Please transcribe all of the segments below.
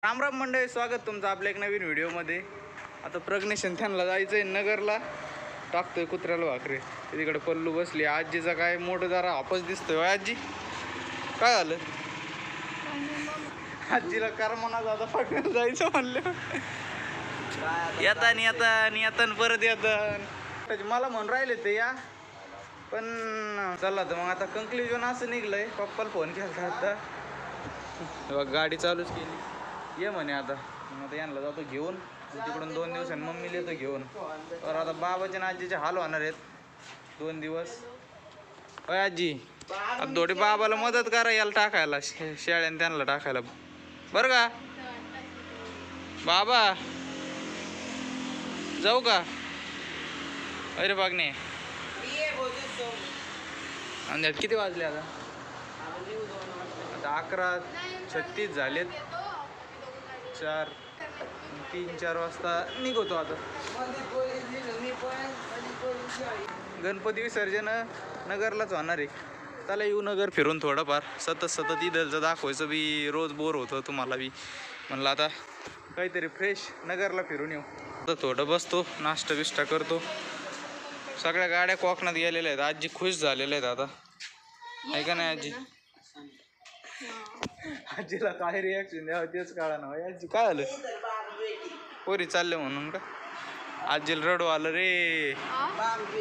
राम राम मंडळी, स्वागत तुमचं आपल्या एक नवीन व्हिडिओमध्ये. आता प्रज्ञेशन त्यांना जायचं आहे नगरला. टाकतोय कुत्र्याला भाकरी. तिकडे पल्लू बसली. आजीचा काय मोठं जरा आपस दिसतोय. आजी काय झालं? आजीला करमना आता पटकन जायचं म्हणलं. येता परत येतात. मला म्हणून राहिले ते या, पण चला तर मग आता कंक्लुजन असं निघलंय. पप्पाला फोन केला आता, गाडी चालूच केली. ये म्हणे आता. मग आता यांना जातो घेऊन. तिकडून 2 दिवसांनी मम्मीला येतो घेऊन. तर आता बाबाचे आणि आजीचे हाल होणार आहेत 2 दिवस. अय आजी, आता थोडी बाबाला मदत करा याला टाकायला, शेळ्याने त्यांना टाकायला, बरं का? बाबा जाऊ का? अरे बागणे, किती वाजले आता? 11:36 झालेत. 3-4 वाजता निघतो आता. गणपती विसर्जन नगरलाच होणार आहे. त्याला येऊ नगर फिरून थोडंफार. सतत इथलचं दाखवायचं बी रोज बोर होतं तुम्हाला बी. म्हणलं आता काहीतरी फ्रेश नगरला फिरून येऊ. तर थोडं बसतो, नाश्ता बिष्टा करतो. सगळ्या गाड्या कोकणात गेलेल्या आहेत. आजी खुश झालेल्या आहेत आता, आहे का नाही आजी? आजीला काय रिॲक्शन द्यावं तेच कळा ना. आजी काय आलं? पोरी चालले म्हणून का? आजीला रडू आलं रे.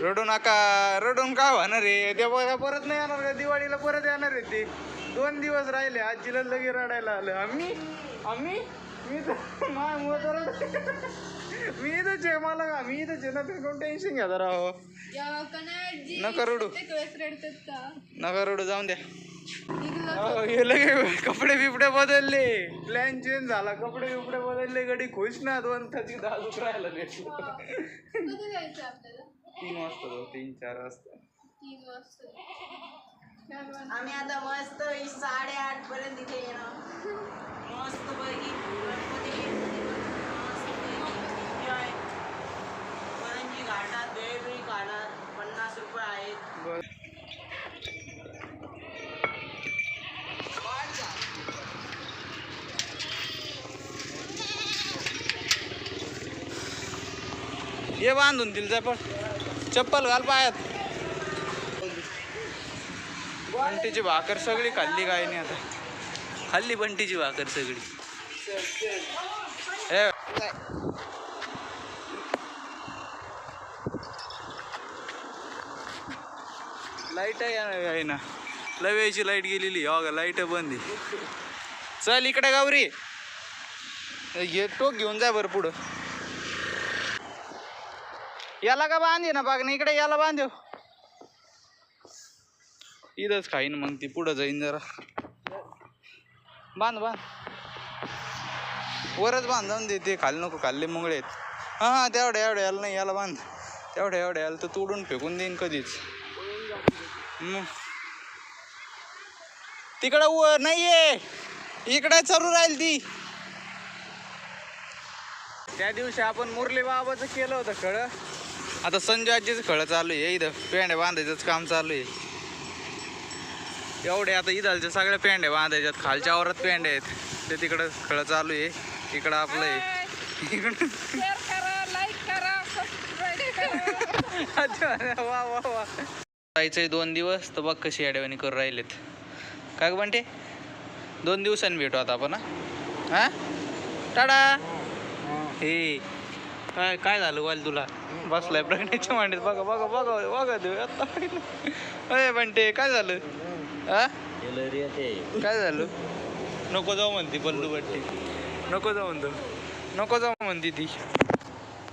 रडू नका. रडून काय होणार रे? त्या परत नाही येणार का? दिवाळीला परत येणार आहे ते. 2 दिवस राहिले. आजीला लगे रडायला आलं. आम्ही मी तर मी इथंच आहे. मला का मी इथंच आहे ना. तुम्ही कोण टेन्शन घ्या जरा. नका रडू, नका रडू, जाऊन द्या. हे लगे कपडे बिपडे बदलले. प्लॅन चेंज झाला. कपडे बिपडे बदलले. गडी खुश ना. 2 तास दादूक राहायला भेटलो. 3 वाजता जाऊ. 3-4 वाजता. आम्ही आता मस्त 8:30 पर्यंत इथे येणार. मस्त पैकी पणजी घाटात वेळोवेळी घाटात 50 रुपये आहेत. ये बांधून दिल जा, पण चप्पल घाल पायात. बंटीची भाकर सगळी खाल्ली. काय नाही आता खाल्ली बंटीची भाकर सगळी. लाईट आहे ना. लवेची लाईट गेलेली. हो का? लाईट बंद आहे. चल इकडे गावरी, हे टोक घेऊन जा बरं पुढं. याला का बांधे ना बाग ना. इकडे याला बांधव. इथंच खाईन मग ती. पुढं जाईन जरा. बांध वरच बांधून देते. खाली नको, खाल्ले मुंगळे आहेत. हां तेवढ्या याला नाही. याला बांध. तेवढ्या याला तर तोडून फेकून देईन कधीच. तिकडं नाहीये. इकडे चरू राहील ती. त्या दिवशी आपण मुरली बाबाचं केलं होतं खळं. आता संजय आजीचं खळं चालू आहे. इथं पेंड्या बांधायचंच काम चालू आहे. एवढे आता इथलच्या सगळ्या पेंड्या बांधायच्यात. खालच्या आवरात पेंड्या आहेत. ते तिकडं खळं चालू आहे. इकडं आपलं आहे. इकडं अच्छा वा वा वा. जायचंय 2 दिवस. तर बघ कशी अडवणी करून राहिलेत. काय म्हणते? 2 दिवसांनी भेटू आता आपण. हा टाडा. हे काय झालं वाल तुला? बसलाय प्रज्ञेच्या मांडीत. बघा देऊ आता. अरे म्हणते काय झालं? हा काय झालं? नको जाऊ म्हणते पल्लू बट्टी. नको जाऊ म्हणते ती.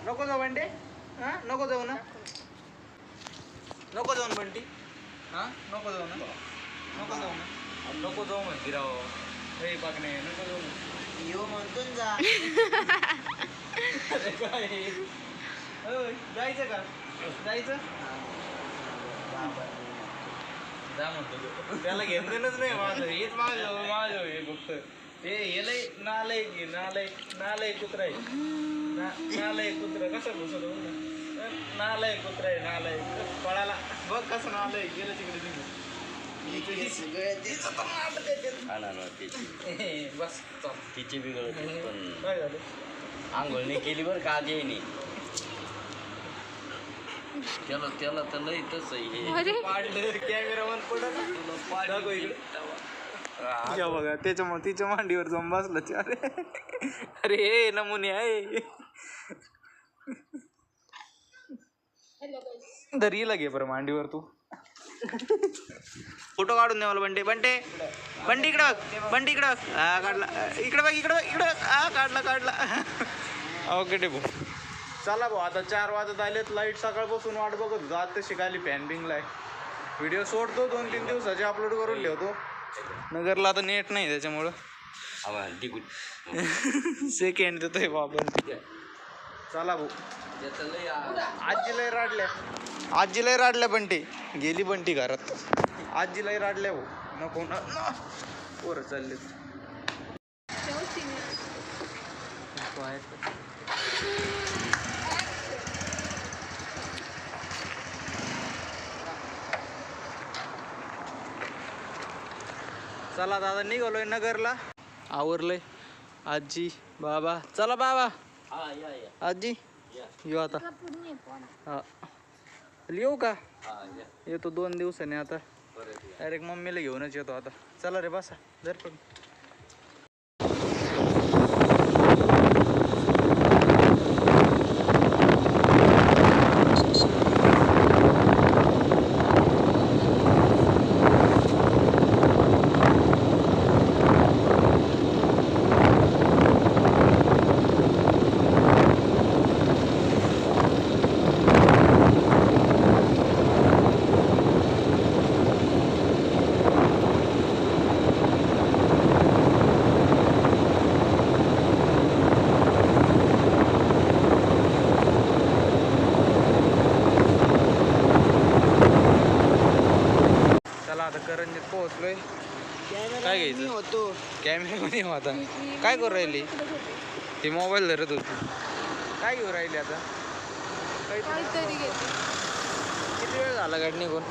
नको जाऊ म्हणते. हा नको जाऊ ना. नको जाऊन बंटी. हा नको जाऊ म्हणते राव. हे पाकणे नको जाऊ. येऊ म्हणतो जा. अरे काय जायचं का? जायचं जा म्हणतो. त्याला घेतलेलंच नाही माझं. हेच माझं हे फक्त. हे लय नालय कुत्रा आहे. नालय कुत्रा कसं घुसतो. नालय कुत्रा आहे. नालय पळाला बघ कसं नालय गेलं तिकडे. बस तिची बिघडत पण काय झालं आंघोळ नाही केली बरं का आधी नाही त्याला त्याला तर लई तसं हे पाडलं कॅमेरामन पडत या बघा त्याच्यामुळे तिच्या मांडीवर जाऊन बसला ते. अरे अरे हे नमुने आहे दरीला घे बरं मांडीवर तू. फोटो काढून दे मला. बंटे बंटे बंटी इकडे बघ. बंटी इकडे बघ. हा काढला. इकडे बघ इकडे बघ इकडे बघ. हा काढला ओके टे भाऊ. चला भाऊ आता 4 वाजत आलेत. लाईट सकाळपासून वाट बघत होतो. आता शिकायली फॅन बिंगलाय. व्हिडिओ सोडतो 2-3 दिवसाचे अपलोड करून ठेवतो. नगरला आता नेट नाही त्याच्यामुळं सेकंड देतोय बाबा. चला भाऊ. आजीलाही राडल्या बंटी. गेली बंटी घरात. आजीलाही राडल्या भाऊ. नको ना पोरं चालले. चला दादा निघालोय नगरला. आवरलंय. आजी बाबा. चला बाबा आजी येऊ आता. हा येऊ का. येतो 2 दिवसाने आता. डायरेक्ट मम्मीला घेऊनच येतो आता. चला रे बसा जर पण. आता करंजीत पोहोचलोय. काय घ्यायचं होतो कॅमेरामध्ये होता. काय करू राहिली ती. मोबाईल धरत होती. काय घेऊ राहिली आता. काहीतरी किती वेळ झाला गाडी निघून.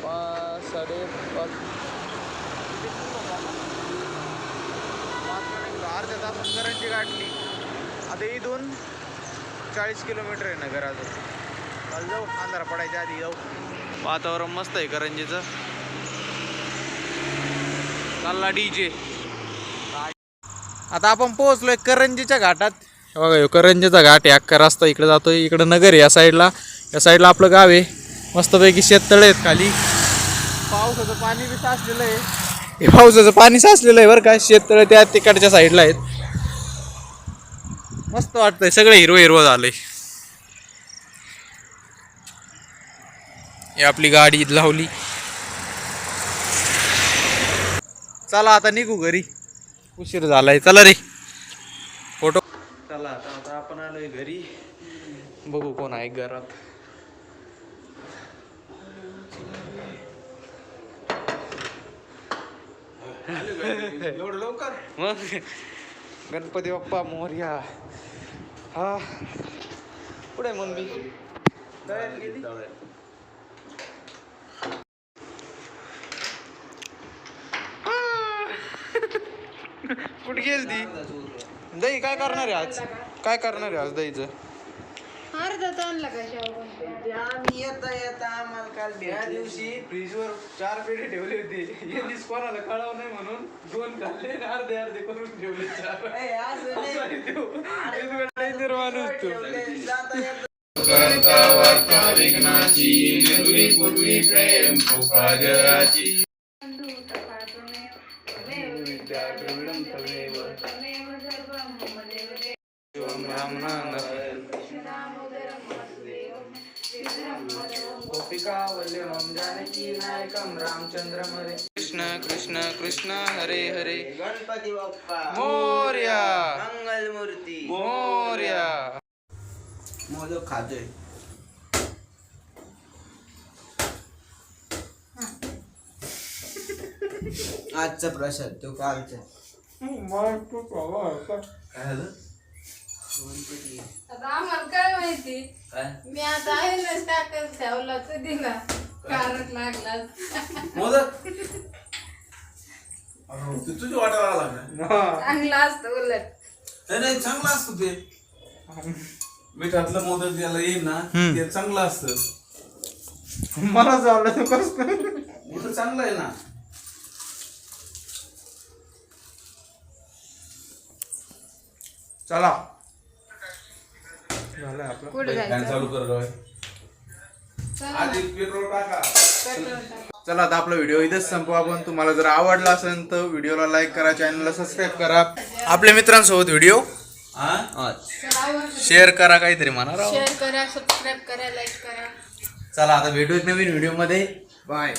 5 साडेपाच. अर्ध्या तास करंजी गाठली. आता इथून 40 किलोमीटर आहे नगर. अजून चाल जाऊ. अंधारा पडायच्या आधी जाऊ. वातावरण मस्त आहे करंजीचं. चालला DJ. आता आपण पोहोचलोय करंजीच्या घाटात. बघा ह्यो करंजीचा घाट आहे. अख्खा रस्ता इकडे जातोय. इकडे नगर आहे या साईडला. या साईडला आपलं गाव आहे. मस्तपैकी शेततळे आहेत खाली. पावसाचं पाणी बी साचलेलं आहे. हे पावसाचं पाणी साचलेलं आहे बरं का. शेततळे त्या तिकडच्या साईडला आहेत. मस्त वाटतंय. सगळं हिरवं हिरवं झालंय. ही आपली गाडी लावली. चला आता निघू घरी. उशीर झालाय. चला रे फोटो. चला आता आपण आलोय घरी. बघू कोण आहे घरात. एवढं लवकर मग. गणपती बाप्पा मोरया. हा पुढे मम्मी गेली. कुठे गेली ती. दही काय करणार आहे आज. काय करणार आहे आज दहीचं. अर्धा ताणला का आम्ही येता येता आम्हाला काल त्या दिवशी फ्रीजवर 4 पेढे ठेवले होते. यांनीच कोणाला कळाव नाही म्हणून 2 खाल्ले आणि अर्धे अर्धे करून ठेवले 4. माणूस तू. करता वार्ता विघ्नाची निर्वी पूर्वी प्रेम पुकाराची रामचंद्र मरे. कृष्ण कृष्ण कृष्ण हरे हरे. गणपती बाप्पा मोरया. मंगल मूर्ती मोरया. मोदक खातोय. आजचा प्रसाद तो कालचा. काय झालं आता आम्हाला काय माहिती. मी आता आहे ना टाकत ठेवला तर दिला. कारक लागला मोदक अहो, ते तुझी वाटायला आला काय चांगला असतं उलट. नाही चांगलं असतं ते मिठातलं मोदक ज्याला येईल ना ते चांगलं असतं मला चावलं तर कसं मोदक चांगलं आहे ना चला झालं आपलं कुठं फॅन जायचं? चालू कर रॉय. चला. आधी पेट्रोल टाका पेट्रोल टाक. चला आता आपला व्हिडिओ इथेच संपू आपण. तुम्हाला जर आवडला असेल तर व्हिडिओला लाईक करा, चॅनलला सबस्क्राईब करा, आपल्या मित्रांसोबत व्हिडिओ हा तर आवडतं. शेअर करा, काहीतरी म्हणा राव. शेअर करा, सबस्क्राईब करा, लाईक करा. चला आता भेटू एक नवीन व्हिडिओ मध्ये. बाय.